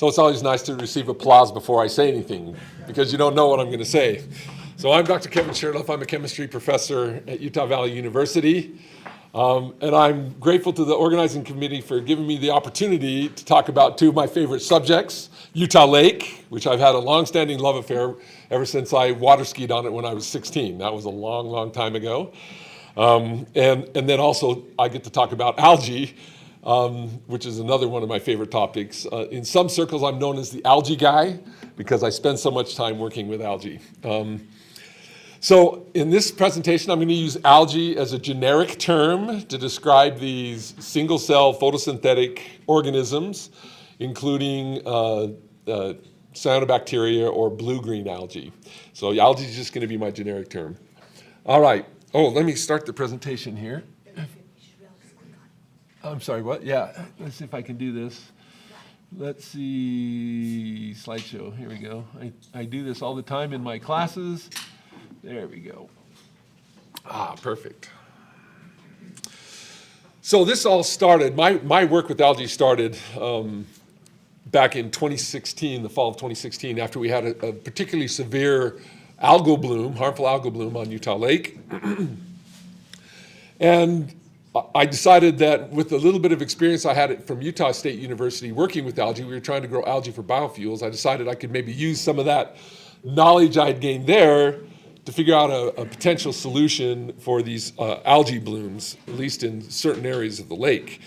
So it's always nice to receive applause before I say anything, because you don't know what I'm going to say. So I'm Dr. Kevin Shurtleff. I'm a chemistry professor at Utah Valley University. And I'm grateful to the organizing committee for giving me the opportunity to talk about two of my favorite subjects, Utah Lake, which I've had a long-standing love affair ever since I water skied on it when I was 16. That was a long, long time ago. And then also I get to talk about algae, which is another one of my favorite topics. In some circles, I'm known as the algae guy because I spend so much time working with algae. So in this presentation, I'm going to use algae as a generic term to describe these single-cell photosynthetic organisms, including cyanobacteria or blue-green algae. So algae is just going to be my generic term. All right. Oh, let me start the presentation here. I'm sorry, what? Yeah, let's see if I can do this. Let's see, slideshow, here we go. I do this all the time in my classes. There we go. Perfect. So this all started, my work with algae started back in 2016, the fall of 2016, after we had a particularly severe algal bloom, harmful algal bloom on Utah Lake. And I decided that with a little bit of experience I had from Utah State University working with algae, we were trying to grow algae for biofuels. I decided I could maybe use some of that knowledge I'd gained there to figure out a potential solution for these algae blooms, at least in certain areas of the lake.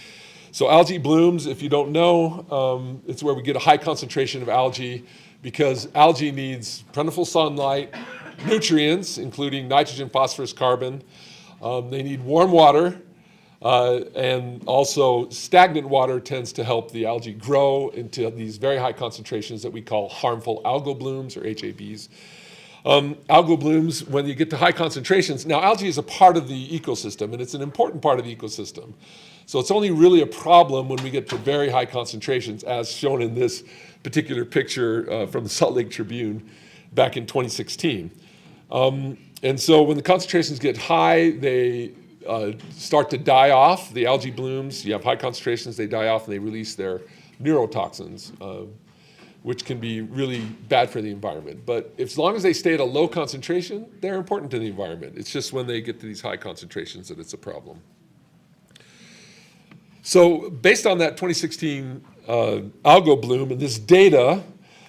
So algae blooms, if you don't know, it's where we get a high concentration of algae because algae needs plentiful sunlight, nutrients, including nitrogen, phosphorus, carbon. They need warm water, and also stagnant water tends to help the algae grow into these very high concentrations that we call harmful algal blooms, or HABs. Algal blooms, when you get to high concentrations, now algae is a part of the ecosystem, and it's an important part of the ecosystem. So it's only really a problem when we get to very high concentrations, as shown in this particular picture from the Salt Lake Tribune back in 2016. And so when the concentrations get high, they start to die off. The algae blooms, you have high concentrations, they die off, and they release their neurotoxins, which can be really bad for the environment. But as long as they stay at a low concentration, they're important to the environment. It's just when they get to these high concentrations that it's a problem. So based on that 2016 algal bloom and this data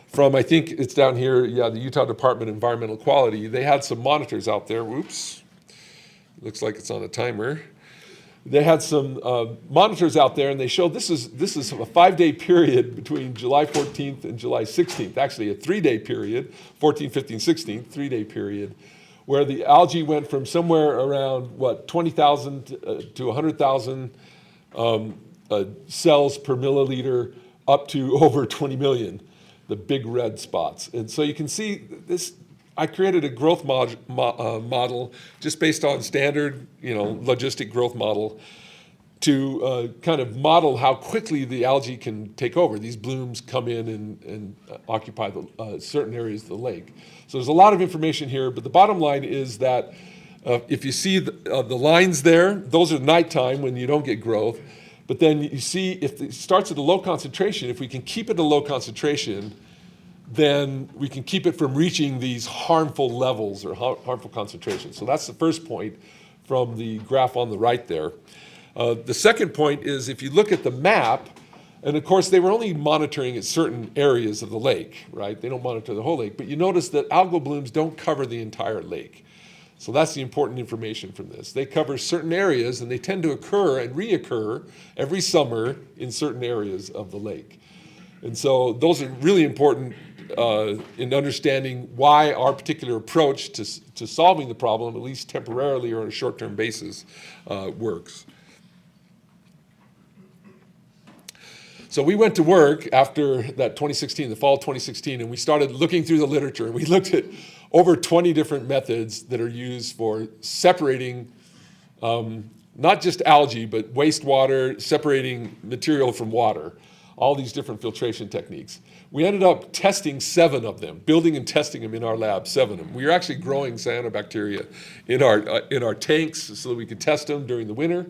from, I think it's down here, yeah, the Utah Department of Environmental Quality, they had some monitors out there. Whoops, looks like it's on a timer. They had some monitors out there, and they showed this is a 5-day period between July 14th and July 16th, actually a 3-day period, 14, 15, 16, 3-day period, where the algae went from somewhere around, 20,000 to 100,000 cells per milliliter up to over 20 million, the big red spots. And so you can see this. I created a growth model just based on standard, logistic growth model to kind of model how quickly the algae can take over. These blooms come in and occupy certain areas of the lake. So there's a lot of information here, but the bottom line is that if you see the lines there, those are nighttime when you don't get growth. But then you see if it starts at a low concentration, if we can keep it at a low concentration, then we can keep it from reaching these harmful levels or harmful concentrations. So that's the first point from the graph on the right there. The second point is if you look at the map, and of course they were only monitoring at certain areas of the lake, right? They don't monitor the whole lake, but you notice that algal blooms don't cover the entire lake. So that's the important information from this. They cover certain areas, and they tend to occur and reoccur every summer in certain areas of the lake. And so those are really important in understanding why our particular approach to solving the problem, at least temporarily or on a short-term basis, works. So we went to work after that 2016, the fall of 2016, and we started looking through the literature. And we looked at over 20 different methods that are used for separating not just algae, but wastewater, separating material from water, all these different filtration techniques. We ended up testing 7 of them, building and testing them in our lab, 7 of them. We were actually growing cyanobacteria in our tanks so that we could test them during the winter.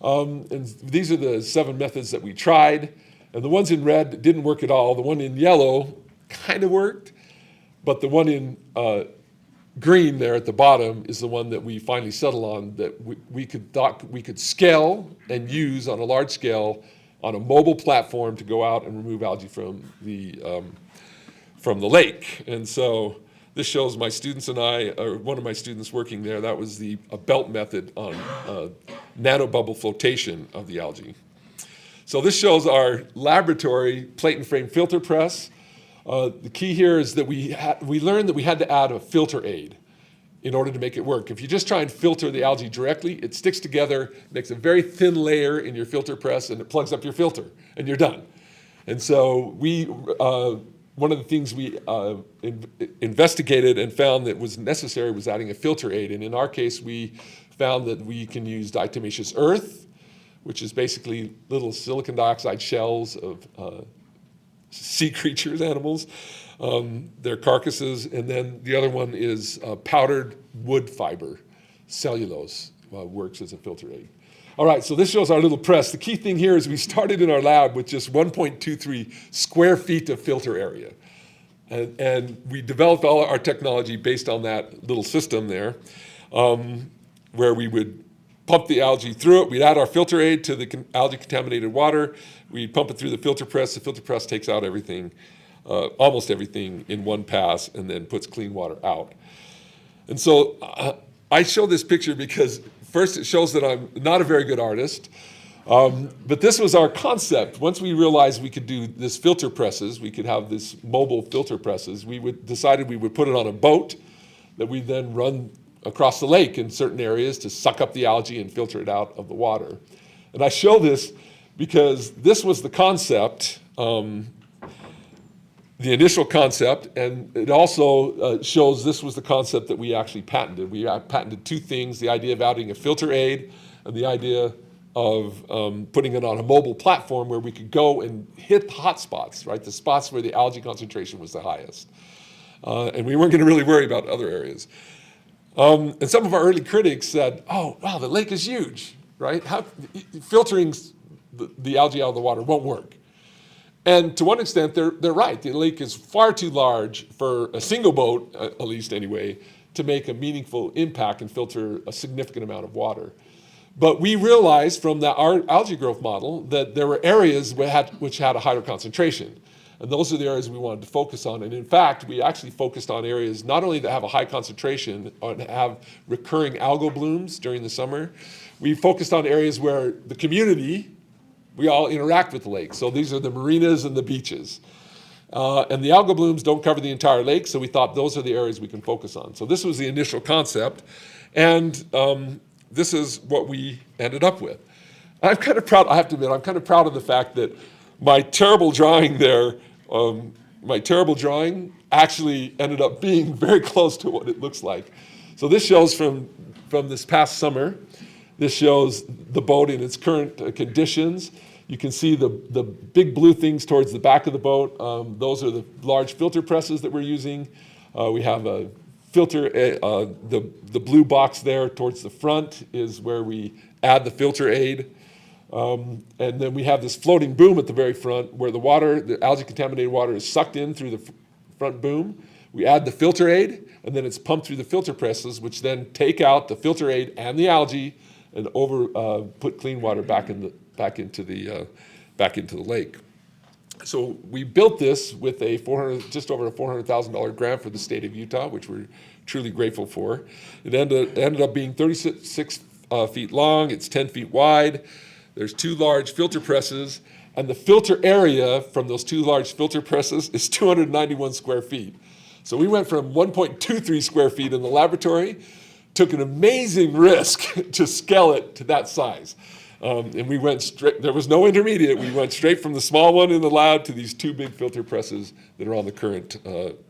And these are the 7 methods that we tried. And the ones in red didn't work at all. The one in yellow kind of worked, but the one in green there at the bottom is the one that we finally settled on, that we could scale and use on a large scale on a mobile platform to go out and remove algae from the lake. And so this shows my students and I, or one of my students working there. That was a belt method on nanobubble flotation of the algae. So this shows our laboratory plate and frame filter press. The key here is that we learned that we had to add a filter aid in order to make it work. If you just try and filter the algae directly, it sticks together, makes a very thin layer in your filter press, and it plugs up your filter, and you're done. And so one of the things we investigated and found that was necessary was adding a filter aid. And in our case, we found that we can use diatomaceous earth, which is basically little silicon dioxide shells of sea creatures, animals, their carcasses, and then the other one is powdered wood fiber, cellulose, works as a filter aid. All right, so this shows our little press. The key thing here is we started in our lab with just 1.23 square feet of filter area. And we developed all our technology based on that little system there, where we would pump the algae through it. We'd add our filter aid to the algae-contaminated water. We'd pump it through the filter press. The filter press takes out everything, almost everything in one pass, and then puts clean water out. And so I show this picture because first it shows that I'm not a very good artist, but this was our concept. Once we realized we could do this filter presses, we could have this mobile filter presses, we decided we would put it on a boat that we then run across the lake in certain areas to suck up the algae and filter it out of the water. And I show this because this was the concept, the initial concept, and it also shows this was the concept that we actually patented. We patented two things: the idea of adding a filter aid and the idea of putting it on a mobile platform where we could go and hit hot spots, right? The spots where the algae concentration was the highest. And we weren't going to really worry about other areas. And some of our early critics said, oh, wow, the lake is huge, right? Filtering the algae out of the water won't work. And to one extent, they're right. The lake is far too large for a single boat, at least anyway, to make a meaningful impact and filter a significant amount of water. But we realized from our algae growth model that there were areas which had a higher concentration. And those are the areas we wanted to focus on. And in fact, we actually focused on areas not only that have a high concentration and have recurring algal blooms during the summer, we focused on areas where the community, we all interact with the lake. So these are the marinas and the beaches. And the algal blooms don't cover the entire lake, so we thought those are the areas we can focus on. So this was the initial concept. And this is what we ended up with. I'm kind of proud, I have to admit, I'm kind of proud of the fact that my terrible drawing there, actually ended up being very close to what it looks like. So this shows from this past summer. This shows the boat in its current conditions. You can see the big blue things towards the back of the boat. Those are the large filter presses that we're using. We have a filter, the blue box there towards the front is where we add the filter aid. And then we have this floating boom at the very front where the algae-contaminated water is sucked in through the front boom. We add the filter aid, and then it's pumped through the filter presses, which then take out the filter aid and the algae and put clean water back into the lake. So we built this with just over a $400,000 grant for the state of Utah, which we're truly grateful for. It ended up being 36 feet long. It's 10 feet wide. There's two large filter presses, and the filter area from those two large filter presses is 291 square feet. So we went from 1.23 square feet in the laboratory, took an amazing risk to scale it to that size. And we went straight, there was no intermediate. We went straight from the small one in the lab to these two big filter presses that are on the current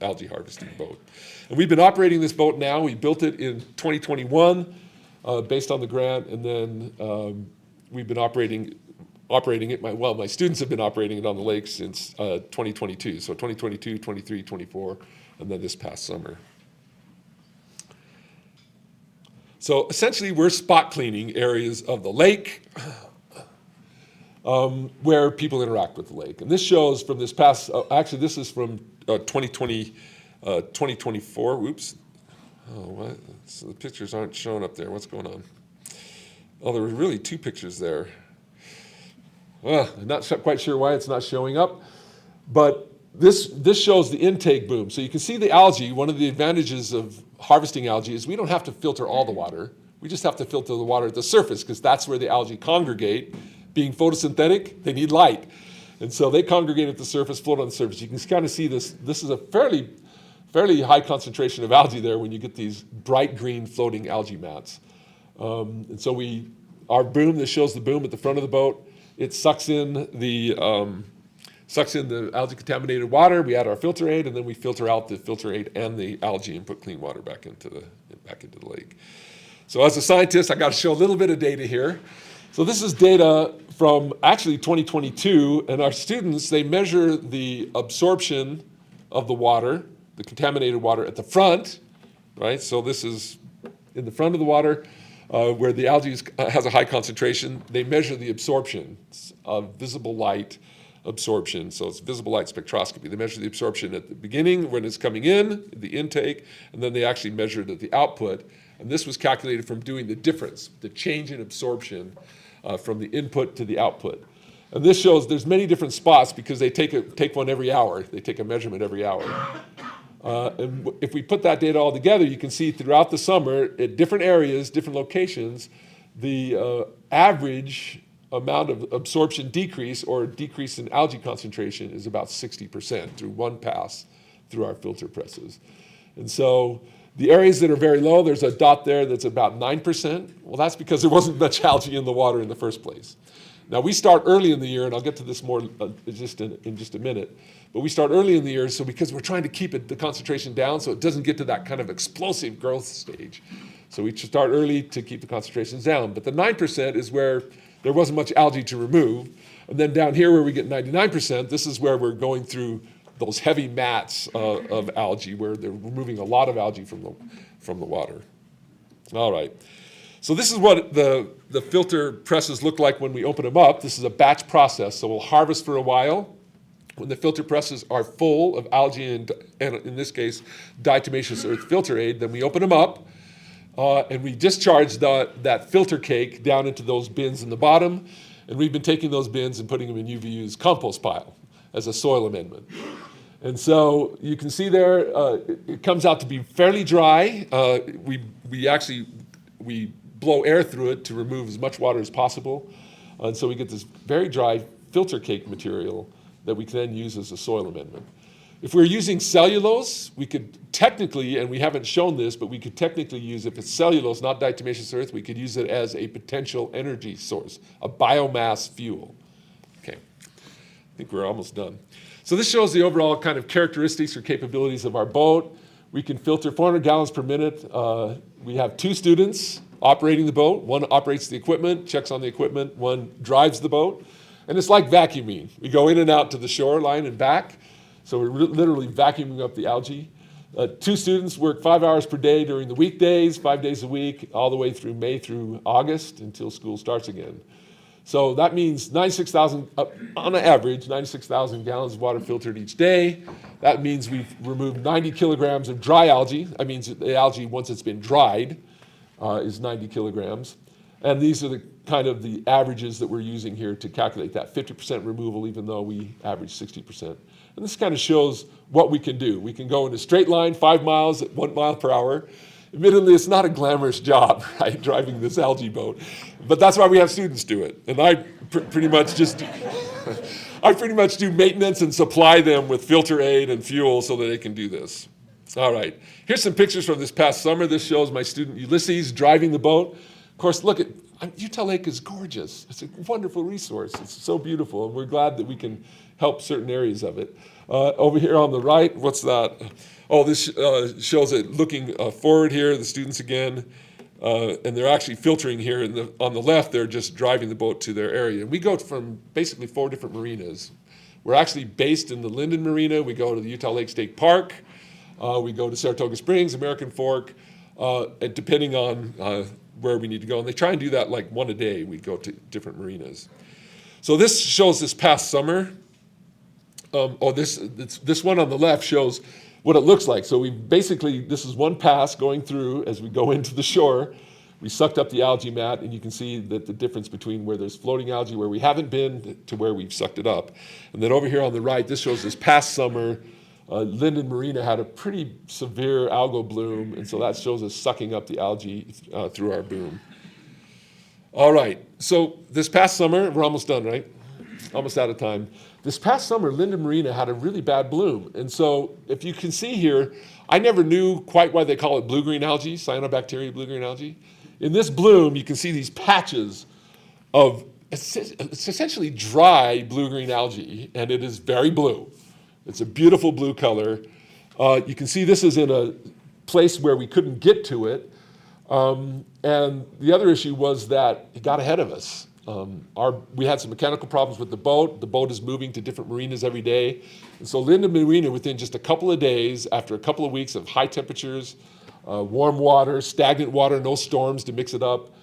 algae harvesting boat. And we've been operating this boat now. We built it in 2021 based on the grant, and then we've been operating it. My students have been operating it on the lake since 2022. So 2022, 23, 24, and then this past summer. So essentially, we're spot cleaning areas of the lake where people interact with the lake. And this shows from this past, actually this is from 2024, whoops. Oh, what? So the pictures aren't showing up there. What's going on? Oh, there were really two pictures there. Well, I'm not quite sure why it's not showing up, but this shows the intake boom. So you can see the algae. One of the advantages of harvesting algae is we don't have to filter all the water. We just have to filter the water at the surface because that's where the algae congregate. Being photosynthetic, they need light. And so they congregate at the surface, float on the surface. You can kind of see this. This is a fairly high concentration of algae there when you get these bright green floating algae mats. And so our boom, this shows the boom at the front of the boat. It sucks in the algae contaminated water. We add our filter aid, and then we filter out the filter aid and the algae and put clean water back into the lake. So as a scientist, I got to show a little bit of data here. So this is data from actually 2022, and our students, they measure the absorption of the water, the contaminated water at the front, right? So this is in the front of the water where the algae has a high concentration. They measure the absorption of visible light absorption. So it's visible light spectroscopy. They measure the absorption at the beginning when it's coming in, the intake, and then they actually measure it at the output. And this was calculated from doing the difference, the change in absorption from the input to the output. And this shows there's many different spots because they take one every hour. They take a measurement every hour. And if we put that data all together, you can see throughout the summer at different areas, different locations, the average amount of absorption decrease or decrease in algae concentration is about 60% through one pass through our filter presses. And so the areas that are very low, there's a dot there that's about 9%. Well, that's because there wasn't much algae in the water in the first place. Now, we start early in the year, and I'll get to this more in just a minute, but we start early in the year because we're trying to keep the concentration down so it doesn't get to that kind of explosive growth stage. So we start early to keep the concentrations down. But the 9% is where there wasn't much algae to remove. And then down here where we get 99%, this is where we're going through those heavy mats of algae where they're removing a lot of algae from the water. All right. So this is what the filter presses look like when we open them up. This is a batch process. So we'll harvest for a while. When the filter presses are full of algae and in this case, diatomaceous earth filter aid, then we open them up and we discharge that filter cake down into those bins in the bottom. And we've been taking those bins and putting them in UVU's compost pile as a soil amendment. And so you can see there, it comes out to be fairly dry. We blow air through it to remove as much water as possible. And so we get this very dry filter cake material that we can then use as a soil amendment. If we're using cellulose, we could technically, and we haven't shown this, but we could technically use, if it's cellulose, not diatomaceous earth, we could use it as a potential energy source, a biomass fuel. Okay, I think we're almost done. So this shows the overall kind of characteristics or capabilities of our boat. We can filter 400 gallons per minute. We have 2 students operating the boat. One operates the equipment, checks on the equipment. One drives the boat. And it's like vacuuming. We go in and out to the shoreline and back. So we're literally vacuuming up the algae. 2 students work 5 hours per day during the weekdays, 5 days a week, all the way through May through August until school starts again. So that means 96,000, on average, 96,000 gallons of water filtered each day. That means we've removed 90 kilograms of dry algae. That means the algae, once it's been dried, is 90 kilograms. And these are the kind of the averages that we're using here to calculate that 50% removal, even though we average 60%. And this kind of shows what we can do. We can go in a straight line, 5 miles at 1 mile per hour. Admittedly, it's not a glamorous job, right, driving this algae boat, but that's why we have students do it. And I pretty much do maintenance and supply them with filter aid and fuel so that they can do this. All right, here's some pictures from this past summer. This shows my student Ulysses driving the boat. Of course, look at Utah Lake is gorgeous. It's a wonderful resource. It's so beautiful, and we're glad that we can help certain areas of it. Over here on the right, what's that? Oh, this shows it looking forward here, the students again, and they're actually filtering here. And on the left, they're just driving the boat to their area. And we go from basically 4 different marinas. We're actually based in the Linden Marina. We go to the Utah Lake State Park. We go to Saratoga Springs, American Fork, and depending on where we need to go. And they try and do that like one a day. We go to different marinas. So this shows this past summer. This one on the left shows what it looks like. So this is one pass going through as we go into the shore. We sucked up the algae mat, and you can see that the difference between where there's floating algae, where we haven't been, to where we've sucked it up. And then over here on the right, this shows this past summer, Linden Marina had a pretty severe algal bloom, and so that shows us sucking up the algae through our boom. All right, so this past summer, we're almost done, right? Almost out of time. This past summer, Linden Marina had a really bad bloom. And so if you can see here, I never knew quite why they call it blue-green algae, cyanobacteria blue-green algae. In this bloom, you can see these patches of, it's essentially dry blue-green algae, and it is very blue. It's a beautiful blue color. You can see this is in a place where we couldn't get to it. And the other issue was that it got ahead of us. We had some mechanical problems with the boat. The boat is moving to different marinas every day. And so Linden Marina, within just a couple of days, after a couple of weeks of high temperatures, warm water, stagnant water, no storms to mix it up,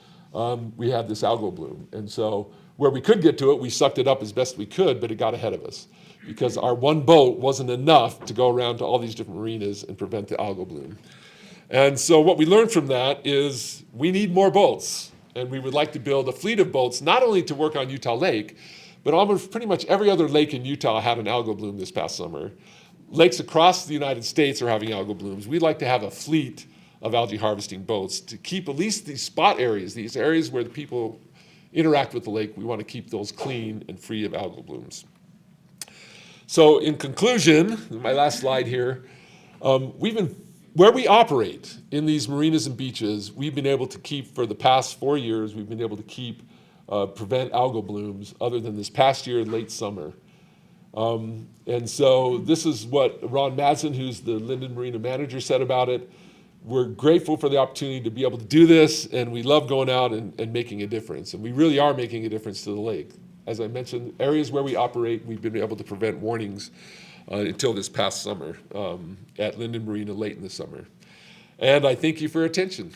we had this algal bloom. And so where we could get to it, we sucked it up as best we could, but it got ahead of us because our one boat wasn't enough to go around to all these different marinas and prevent the algal bloom. And so what we learned from that is we need more boats. And we would like to build a fleet of boats, not only to work on Utah Lake, but almost pretty much every other lake in Utah had an algal bloom this past summer. Lakes across the United States are having algal blooms. We'd like to have a fleet of algae harvesting boats to keep at least these spot areas, these areas where the people interact with the lake. We want to keep those clean and free of algal blooms. So in conclusion, my last slide here, where we operate in these marinas and beaches, we've been able to keep, for the past 4 years, we've been able to prevent algal blooms other than this past year, late summer. And so this is what Ron Madsen, who's the Linden Marina manager, said about it. We're grateful for the opportunity to be able to do this, and we love going out and making a difference. And we really are making a difference to the lake. As I mentioned, areas where we operate, we've been able to prevent warnings until this past summer at Linden Marina late in the summer. And I thank you for your attention.